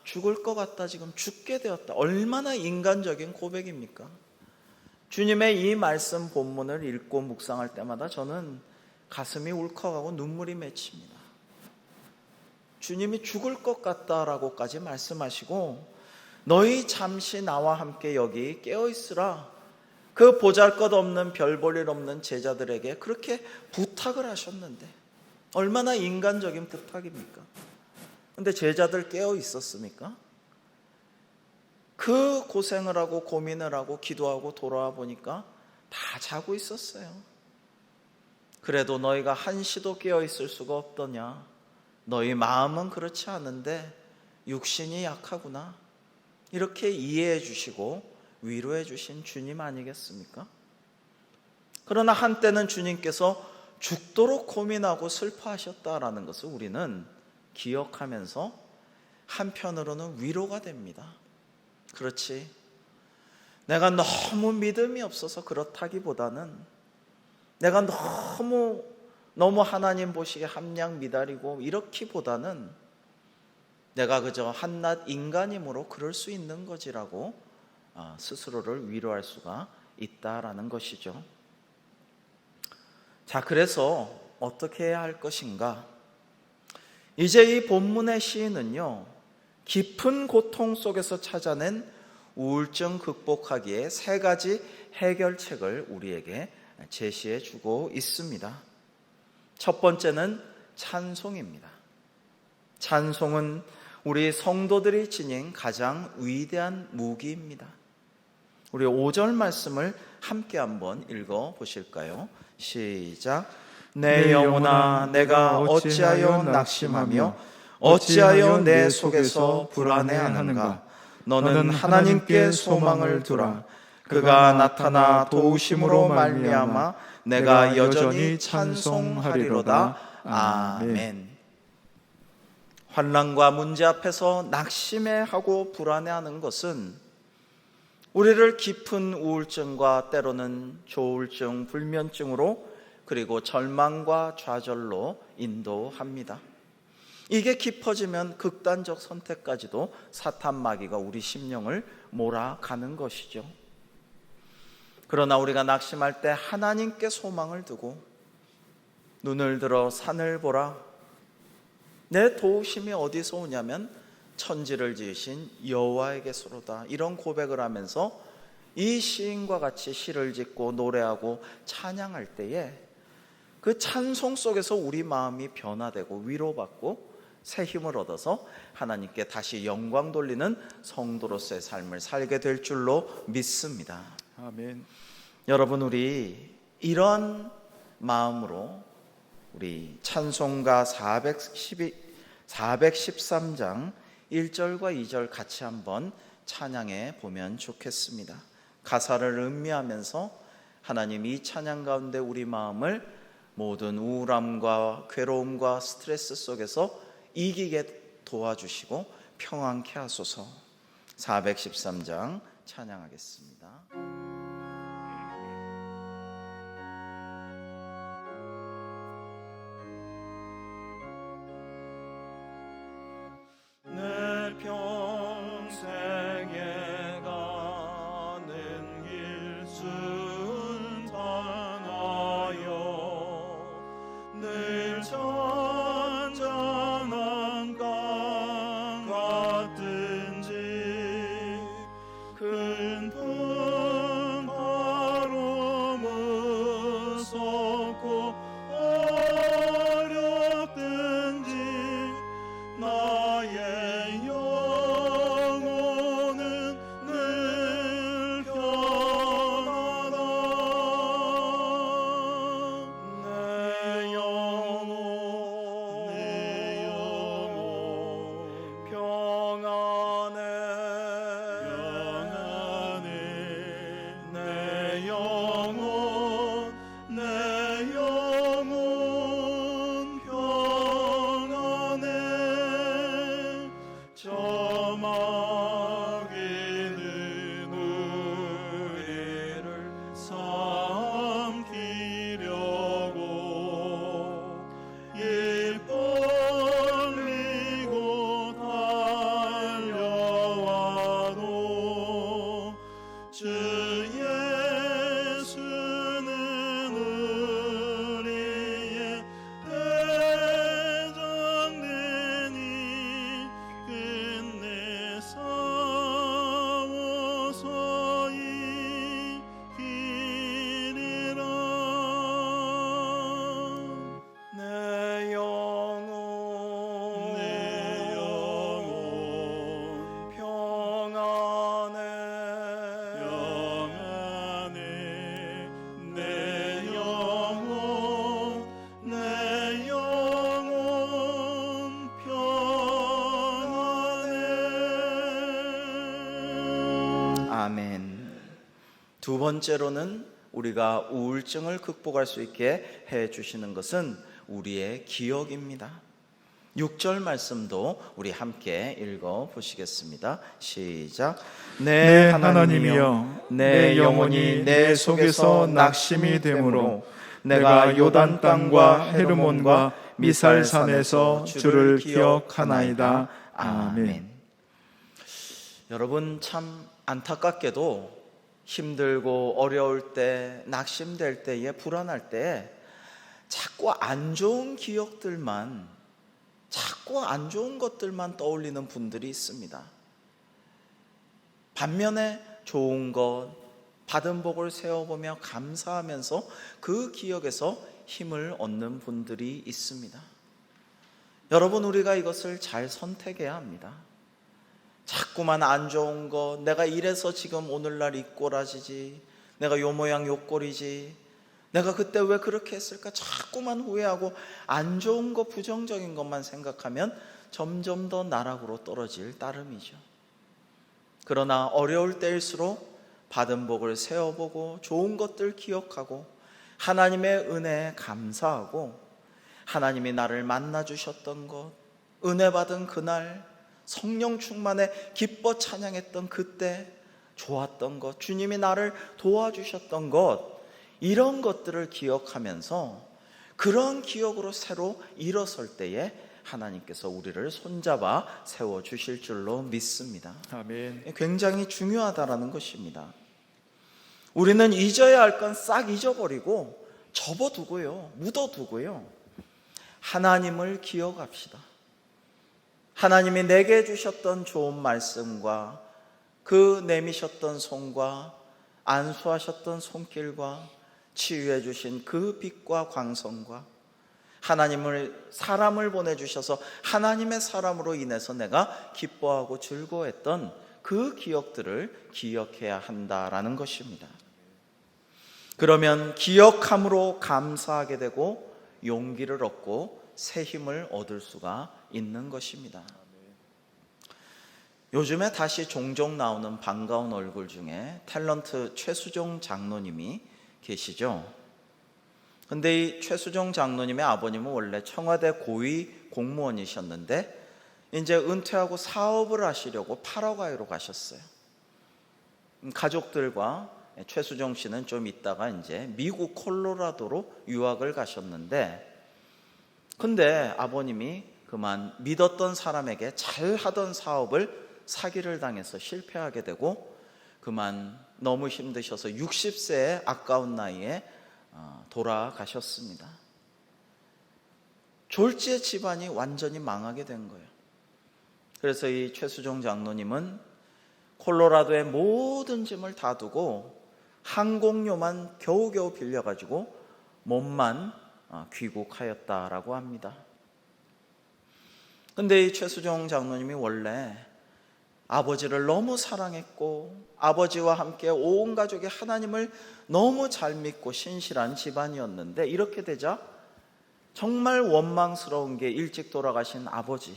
죽을 것 같다, 지금 죽게 되었다. 얼마나 인간적인 고백입니까? 주님의 이 말씀 본문을 읽고 묵상할 때마다 저는 가슴이 울컥하고 눈물이 맺힙니다. 주님이 죽을 것 같다라고까지 말씀하시고 너희 잠시 나와 함께 여기 깨어있으라, 그 보잘것없는 별 볼 일 없는 제자들에게 그렇게 부탁을 하셨는데 얼마나 인간적인 부탁입니까? 근데 제자들 깨어 있었습니까? 그 고생을 하고 고민을 하고 기도하고 돌아와 보니까 다 자고 있었어요. 그래도 너희가 한시도 깨어 있을 수가 없더냐? 너희 마음은 그렇지 않은데 육신이 약하구나. 이렇게 이해해 주시고 위로해 주신 주님 아니겠습니까? 그러나 한때는 주님께서 죽도록 고민하고 슬퍼하셨다라는 것을 우리는 기억하면서 한편으로는 위로가 됩니다. 그렇지, 내가 너무 믿음이 없어서 그렇다기보다는 내가 너무 너무 하나님 보시기에 함량 미달이고 이렇기보다는 내가 그저 한낱 인간이므로 그럴 수 있는 거지라고 스스로를 위로할 수가 있다라는 것이죠. 자, 그래서 어떻게 해야 할 것인가? 이제 이 본문의 시인은요, 깊은 고통 속에서 찾아낸 우울증 극복하기에 3가지 해결책을 우리에게 제시해 주고 있습니다. 첫 번째는 찬송입니다. 찬송은 우리 성도들이 지닌 가장 위대한 무기입니다. 우리 5절 말씀을 함께 한번 읽어 보실까요? 시작. 내 영혼아, 내가 어찌하여 낙심하며 어찌하여 내 속에서 불안해하는가? 너는 하나님께 소망을 두라. 그가 나타나 도우심으로 말미암아 내가 여전히 찬송하리로다. 아멘. 환난과 문제 앞에서 낙심해하고 불안해하는 것은 우리를 깊은 우울증과 때로는 조울증, 불면증으로 그리고 절망과 좌절로 인도합니다. 이게 깊어지면 극단적 선택까지도 사탄 마귀가 우리 심령을 몰아가는 것이죠. 그러나 우리가 낙심할 때 하나님께 소망을 두고 눈을 들어 산을 보라. 내 도우심이 어디서 오냐면 천지를 지으신 여호와에게서로다. 이런 고백을 하면서 이 시인과 같이 시를 짓고 노래하고 찬양할 때에 그 찬송 속에서 우리 마음이 변화되고 위로받고 새 힘을 얻어서 하나님께 다시 영광 돌리는 성도로서의 삶을 살게 될 줄로 믿습니다. 아멘. 여러분, 우리 이런 마음으로 우리 찬송가 413장 1절과 2절 같이 한번 찬양해 보면 좋겠습니다. 가사를 음미하면서 하나님 이 찬양 가운데 우리 마음을 모든 우울함과 괴로움과 스트레스 속에서 이기게 도와주시고 평안케 하소서. 413장 찬양하겠습니다. 내 평생에 가는 길 순탄하여 늘 잔잔한 강 같은지 큰 풍파로 무섭고 어렵든지 나의 영혼은 늘 편하다. 내 영혼 평안해. 내 영혼 평안해. 저 마귀는 우리를 삼키려고 일 벌리고 달려와도 주 예수는 우리의 대장되니 끝내 싸워서 이기리라. 내 영혼 평안해. 내 영혼 평안해. 아멘. 두 번째로는 우리가 우울증을 극복할 수 있게 해 주시는 것은 우리의 기억입니다. 6절 말씀도 우리 함께 읽어 보시겠습니다. 시작. 내 하나님이여, 내 영혼이 내 속에서 낙심이 되므로 내가 요단 땅과 헤르몬과 미살산에서 주를 기억하나이다. 아멘. 여러분, 참 안타깝게도 힘들고 어려울 때, 낙심될 때에, 불안할 때 자꾸 안 좋은 기억들만, 자꾸 안 좋은 것들만 떠올리는 분들이 있습니다. 반면에 좋은 것, 받은 복을 세어보며 감사하면서 그 기억에서 힘을 얻는 분들이 있습니다. 여러분, 우리가 이것을 잘 선택해야 합니다. 자꾸만 안 좋은 것, 내가 이래서 지금 오늘날 이 꼴아지지, 내가 요 모양 요 꼴이지, 내가 그때 왜 그렇게 했을까, 자꾸만 후회하고 안 좋은 것, 부정적인 것만 생각하면 점점 더 나락으로 떨어질 따름이죠. 그러나 어려울 때일수록 받은 복을 세어보고 좋은 것들 기억하고 하나님의 은혜에 감사하고 하나님이 나를 만나주셨던 것, 은혜 받은 그날, 성령 충만에 기뻐 찬양했던 그때, 좋았던 것, 주님이 나를 도와주셨던 것, 이런 것들을 기억하면서 그런 기억으로 새로 일어설 때에 하나님께서 우리를 손잡아 세워주실 줄로 믿습니다. 아멘. 굉장히 중요하다라는 것입니다. 우리는 잊어야 할 건 싹 잊어버리고 접어두고요, 묻어두고요, 하나님을 기억합시다. 하나님이 내게 주셨던 좋은 말씀과 그 내미셨던 손과 안수하셨던 손길과 치유해 주신 그 빛과 광선과 하나님을, 사람을 보내주셔서 하나님의 사람으로 인해서 내가 기뻐하고 즐거워했던 그 기억들을 기억해야 한다라는 것입니다. 그러면 기억함으로 감사하게 되고 용기를 얻고 새 힘을 얻을 수가 있는 것입니다. 요즘에 다시 종종 나오는 반가운 얼굴 중에 탤런트 최수종 장로님이 계시죠. 근데 이 최수종 장로님의 아버님은 원래 청와대 고위 공무원이셨는데 이제 은퇴하고 사업을 하시려고 파라과이로 가셨어요. 가족들과 최수종 씨는 좀 있다가 이제 미국 콜로라도로 유학을 가셨는데, 근데 아버님이 그만 믿었던 사람에게 잘하던 사업을 사기를 당해서 실패하게 되고 그만 너무 힘드셔서 60세의 아까운 나이에 돌아가셨습니다. 졸지에 집안이 완전히 망하게 된 거예요. 그래서 이 최수종 장로님은 콜로라도의 모든 짐을 다 두고 항공료만 겨우겨우 빌려가지고 몸만 귀국하였다라고 합니다. 근데 이 최수종 장로님이 원래 아버지를 너무 사랑했고 아버지와 함께 온 가족이 하나님을 너무 잘 믿고 신실한 집안이었는데, 이렇게 되자 정말 원망스러운 게 일찍 돌아가신 아버지,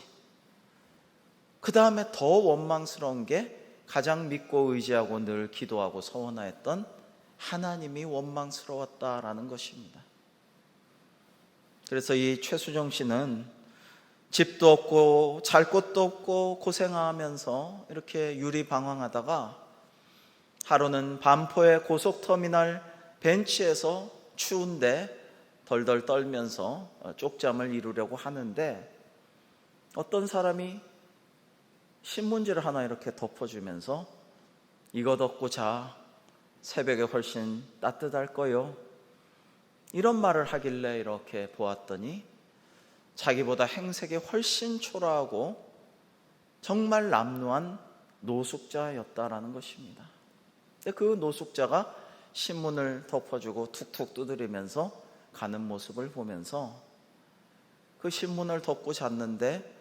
그 다음에 더 원망스러운 게 가장 믿고 의지하고 늘 기도하고 서원하였던 하나님이 원망스러웠다라는 것입니다. 그래서 이 최수종 씨는 집도 없고 잘 곳도 없고 고생하면서 이렇게 유리방황하다가 하루는 반포의 고속터미널 벤치에서 추운데 덜덜 떨면서 쪽잠을 이루려고 하는데 어떤 사람이 신문지를 하나 이렇게 덮어주면서 이거 덮고 자, 새벽에 훨씬 따뜻할 거요, 이런 말을 하길래 이렇게 보았더니 자기보다 행색이 훨씬 초라하고 정말 남루한 노숙자였다라는 것입니다. 그 노숙자가 신문을 덮어주고 툭툭 두드리면서 가는 모습을 보면서 그 신문을 덮고 잤는데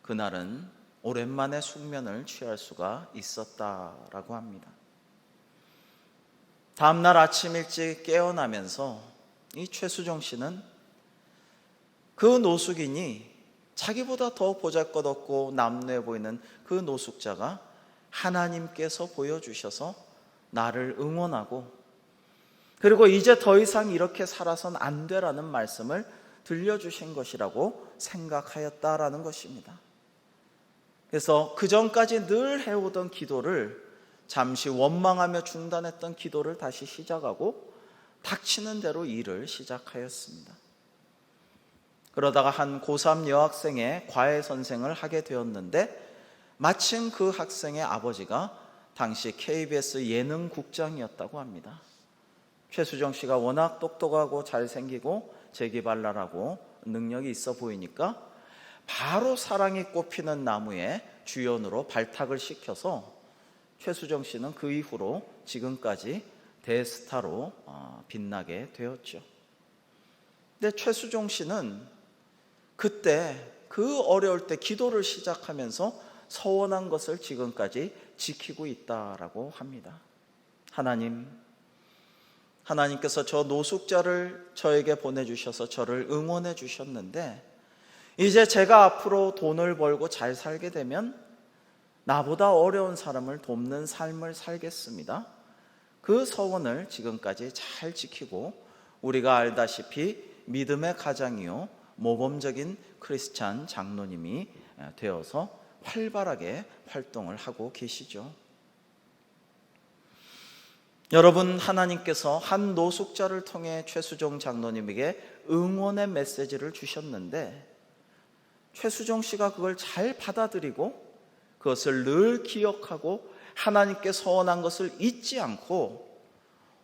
그날은 오랜만에 숙면을 취할 수가 있었다라고 합니다. 다음날 아침 일찍 깨어나면서 이 최수종 씨는 그 노숙인이 자기보다 더 보잘것없고 남루해 보이는 그 노숙자가 하나님께서 보여주셔서 나를 응원하고 그리고 이제 더 이상 이렇게 살아선 안 되라는 말씀을 들려주신 것이라고 생각하였다라는 것입니다. 그래서 그 전까지 늘 해오던 기도를, 잠시 원망하며 중단했던 기도를 다시 시작하고 닥치는 대로 일을 시작하였습니다. 그러다가 한 고3 여학생의 과외 선생을 하게 되었는데 마침 그 학생의 아버지가 당시 KBS 예능국장이었다고 합니다. 최수정 씨가 워낙 똑똑하고 잘생기고 재기발랄하고 능력이 있어 보이니까 바로 사랑이 꽃피는 나무에 주연으로 발탁을 시켜서 최수정 씨는 그 이후로 지금까지 대스타로 빛나게 되었죠. 근데 최수정 씨는 그때 그 어려울 때 기도를 시작하면서 서원한 것을 지금까지 지키고 있다라고 합니다. 하나님께서 저 노숙자를 저에게 보내주셔서 저를 응원해 주셨는데 이제 제가 앞으로 돈을 벌고 잘 살게 되면 나보다 어려운 사람을 돕는 삶을 살겠습니다. 그 서원을 지금까지 잘 지키고 우리가 알다시피 믿음의 가장이요 모범적인 크리스찬 장로님이 되어서 활발하게 활동을 하고 계시죠. 여러분, 하나님께서 한 노숙자를 통해 최수종 장로님에게 응원의 메시지를 주셨는데 최수종 씨가 그걸 잘 받아들이고 그것을 늘 기억하고 하나님께 서원한 것을 잊지 않고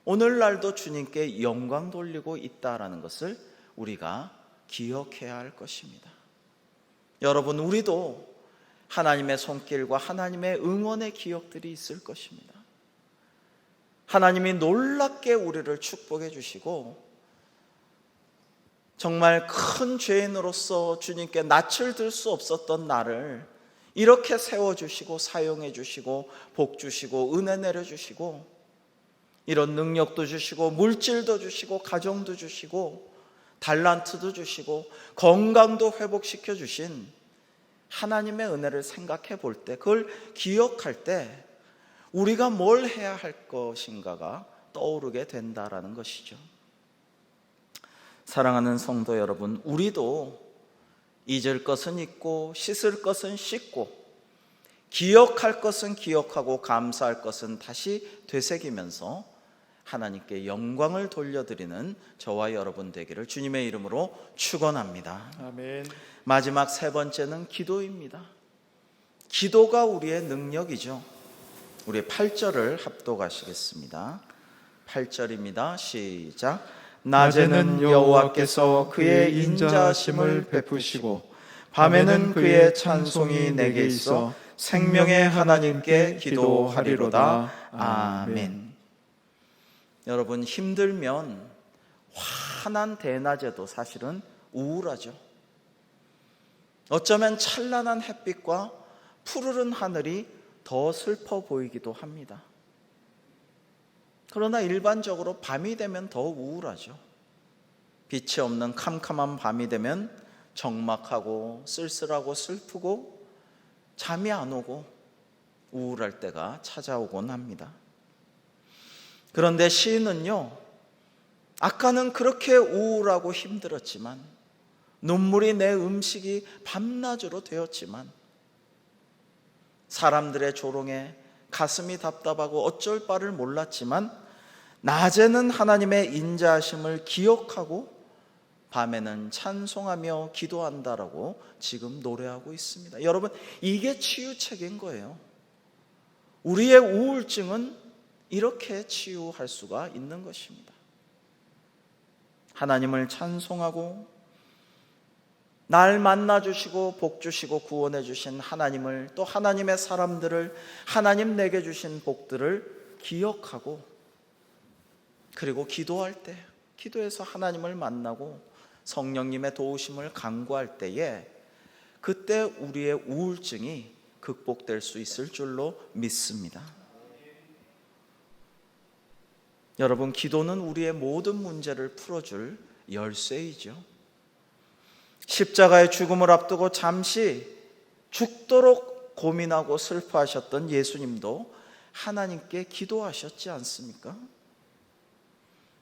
오늘날도 주님께 영광 돌리고 있다라는 것을 우리가 기억해야 할 것입니다. 여러분, 우리도 하나님의 손길과 하나님의 응원의 기억들이 있을 것입니다. 하나님이 놀랍게 우리를 축복해 주시고 정말 큰 죄인으로서 주님께 낯을 들 수 없었던 나를 이렇게 세워주시고 사용해 주시고 복 주시고 은혜 내려주시고 이런 능력도 주시고 물질도 주시고 가정도 주시고 달란트도 주시고 건강도 회복시켜 주신 하나님의 은혜를 생각해 볼 때, 그걸 기억할 때 우리가 뭘 해야 할 것인가가 떠오르게 된다라는 것이죠. 사랑하는 성도 여러분, 우리도 잊을 것은 잊고 씻을 것은 씻고 기억할 것은 기억하고 감사할 것은 다시 되새기면서 하나님께 영광을 돌려드리는 저와 여러분 되기를 주님의 이름으로 축원합니다. 아멘. 마지막 세 번째는 기도입니다. 기도가 우리의 능력이죠. 우리 8절을 합독하시겠습니다. 8절입니다. 시작. 낮에는 여호와께서 그의 인자하심을 베푸시고 밤에는 그의 찬송이 내게 있어 생명의 하나님께 기도하리로다. 아멘. 여러분, 힘들면 환한 대낮에도 사실은 우울하죠. 어쩌면 찬란한 햇빛과 푸르른 하늘이 더 슬퍼 보이기도 합니다. 그러나 일반적으로 밤이 되면 더 우울하죠. 빛이 없는 캄캄한 밤이 되면 적막하고 쓸쓸하고 슬프고 잠이 안 오고 우울할 때가 찾아오곤 합니다. 그런데 시인은요, 아까는 그렇게 우울하고 힘들었지만 눈물이 내 음식이 밤낮으로 되었지만 사람들의 조롱에 가슴이 답답하고 어쩔 바를 몰랐지만 낮에는 하나님의 인자하심을 기억하고 밤에는 찬송하며 기도한다라고 지금 노래하고 있습니다. 여러분, 이게 치유책인 거예요. 우리의 우울증은 이렇게 치유할 수가 있는 것입니다. 하나님을 찬송하고 날 만나주시고 복주시고 구원해 주신 하나님을, 또 하나님의 사람들을, 하나님 내게 주신 복들을 기억하고, 그리고 기도할 때, 기도해서 하나님을 만나고 성령님의 도우심을 간구할 때에 그때 우리의 우울증이 극복될 수 있을 줄로 믿습니다. 여러분, 기도는 우리의 모든 문제를 풀어줄 열쇠이죠. 십자가의 죽음을 앞두고 잠시 죽도록 고민하고 슬퍼하셨던 예수님도 하나님께 기도하셨지 않습니까?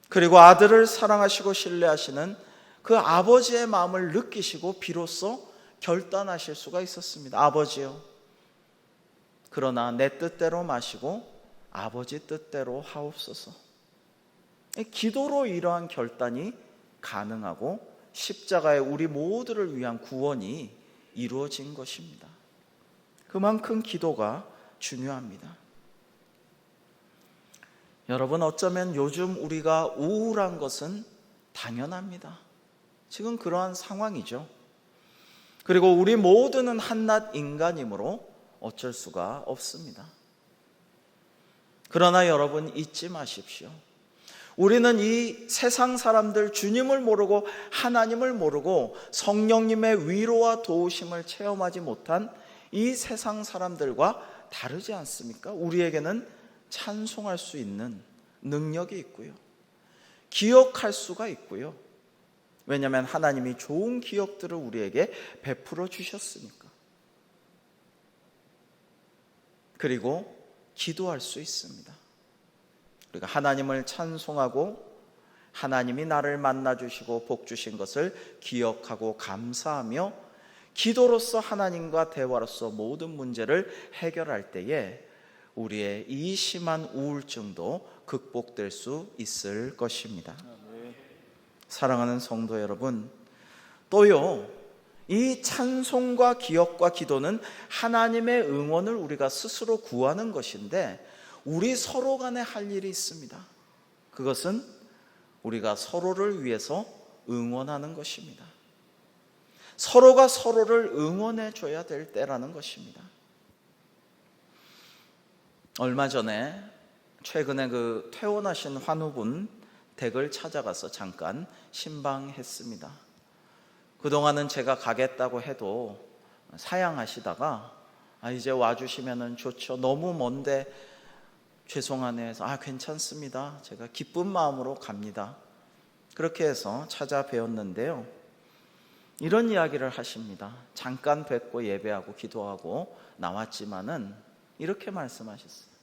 그리고 아들을 사랑하시고 신뢰하시는 그 아버지의 마음을 느끼시고 비로소 결단하실 수가 있었습니다. 아버지요, 그러나 내 뜻대로 마시고 아버지 뜻대로 하옵소서. 기도로 이러한 결단이 가능하고 십자가에 우리 모두를 위한 구원이 이루어진 것입니다. 그만큼 기도가 중요합니다. 여러분, 어쩌면 요즘 우리가 우울한 것은 당연합니다. 지금 그러한 상황이죠. 그리고 우리 모두는 한낱 인간이므로 어쩔 수가 없습니다. 그러나 여러분, 잊지 마십시오. 우리는 이 세상 사람들, 주님을 모르고 하나님을 모르고 성령님의 위로와 도우심을 체험하지 못한 이 세상 사람들과 다르지 않습니까? 우리에게는 찬송할 수 있는 능력이 있고요, 기억할 수가 있고요. 왜냐하면 하나님이 좋은 기억들을 우리에게 베풀어 주셨으니까. 그리고 기도할 수 있습니다. 우리가 하나님을 찬송하고 하나님이 나를 만나주시고 복 주신 것을 기억하고 감사하며 기도로서 하나님과 대화로서 모든 문제를 해결할 때에 우리의 이 심한 우울증도 극복될 수 있을 것입니다. 사랑하는 성도 여러분, 또요, 이 찬송과 기억과 기도는 하나님의 응원을 우리가 스스로 구하는 것인데 우리 서로 간에 할 일이 있습니다. 그것은 우리가 서로를 위해서 응원하는 것입니다. 서로가 서로를 응원해 줘야 될 때라는 것입니다. 얼마 전에 최근에 그 퇴원하신 환우분 댁을 찾아가서 잠깐 신방했습니다. 그동안은 제가 가겠다고 해도 사양하시다가 이제 와주시면 좋죠, 너무 먼데 죄송하네 해서 괜찮습니다, 제가 기쁜 마음으로 갑니다. 그렇게 해서 찾아뵈었는데요, 이런 이야기를 하십니다. 잠깐 뵙고 예배하고 기도하고 나왔지만은 이렇게 말씀하셨어요.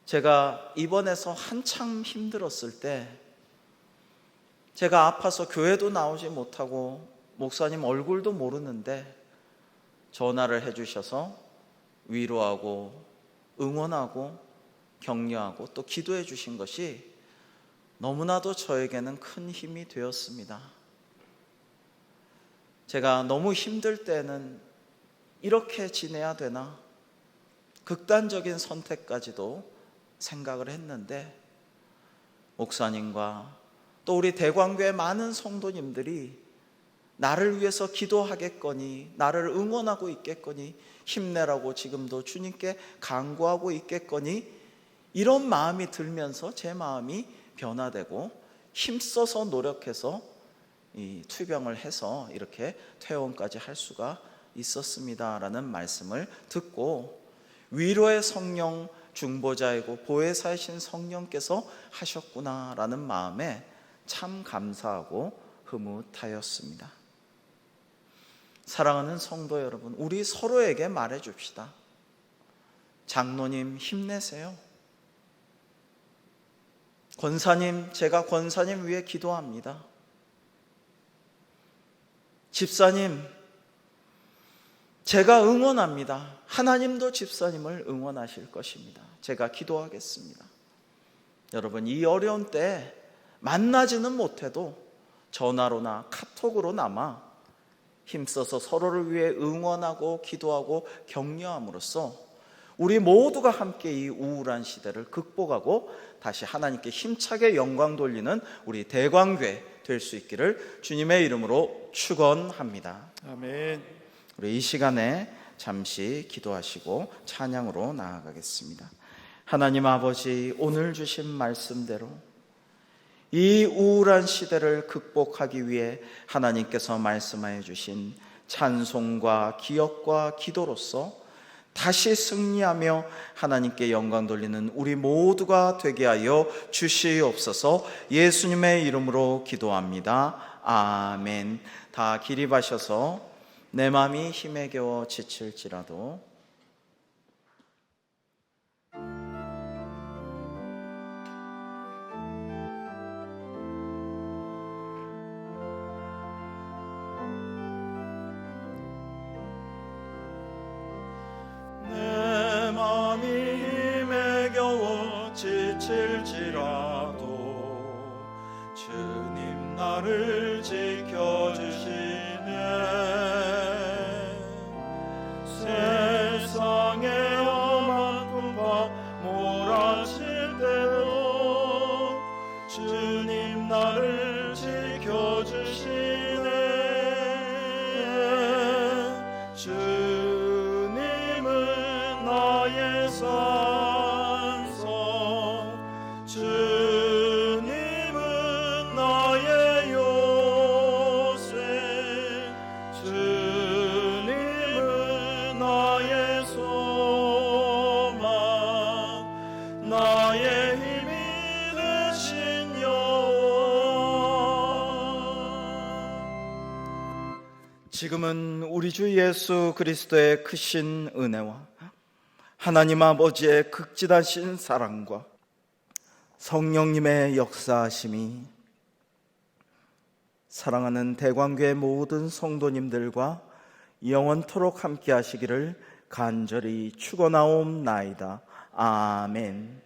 제가 입원해서 한참 힘들었을 때, 제가 아파서 교회도 나오지 못하고 목사님 얼굴도 모르는데 전화를 해주셔서 위로하고 응원하고 격려하고 또 기도해 주신 것이 너무나도 저에게는 큰 힘이 되었습니다. 제가 너무 힘들 때는 이렇게 지내야 되나, 극단적인 선택까지도 생각을 했는데 목사님과 또 우리 대광교회 많은 성도님들이 나를 위해서 기도하겠거니, 나를 응원하고 있겠거니, 힘내라고 지금도 주님께 간구하고 있겠거니, 이런 마음이 들면서 제 마음이 변화되고 힘써서 노력해서 이 투병을 해서 이렇게 퇴원까지 할 수가 있었습니다라는 말씀을 듣고, 위로의 성령, 중보자이고 보혜사이신 성령께서 하셨구나라는 마음에 참 감사하고 흐뭇하였습니다. 사랑하는 성도 여러분, 우리 서로에게 말해 줍시다. 장로님 힘내세요. 권사님, 제가 권사님 위해 기도합니다. 집사님, 제가 응원합니다. 하나님도 집사님을 응원하실 것입니다. 제가 기도하겠습니다. 여러분, 이 어려운 때 만나지는 못해도 전화로나 카톡으로나마 힘써서 서로를 위해 응원하고 기도하고 격려함으로써 우리 모두가 함께 이 우울한 시대를 극복하고 다시 하나님께 힘차게 영광 돌리는 우리 대광교회 될 수 있기를 주님의 이름으로 축원합니다. 아멘. 우리 이 시간에 잠시 기도하시고 찬양으로 나아가겠습니다. 하나님 아버지, 오늘 주신 말씀대로 이 우울한 시대를 극복하기 위해 하나님께서 말씀하여 주신 찬송과 기억과 기도로서 다시 승리하며 하나님께 영광 돌리는 우리 모두가 되게 하여 주시옵소서. 예수님의 이름으로 기도합니다. 아멘. 다 기립하셔서 내 마음이 힘에 겨워 지칠지라도 내 맘이 힘에 겨워 지칠지라 주님 나를 지켜주시네. 세상의 험한 풍파 몰아칠 때도 주님 나를 지켜주시네. 주님은 나의 산성, 주님은 나의 요새, 주님은 나의 소망, 나의 힘이 되신 여호와. 지금은 우리 주 예수 그리스도의 크신 은혜와 하나님 아버지의 극진하신 사랑과 성령님의 역사하심이 사랑하는 대광교회 모든 성도님들과 영원토록 함께 하시기를 간절히 축원하옵나이다. 아멘.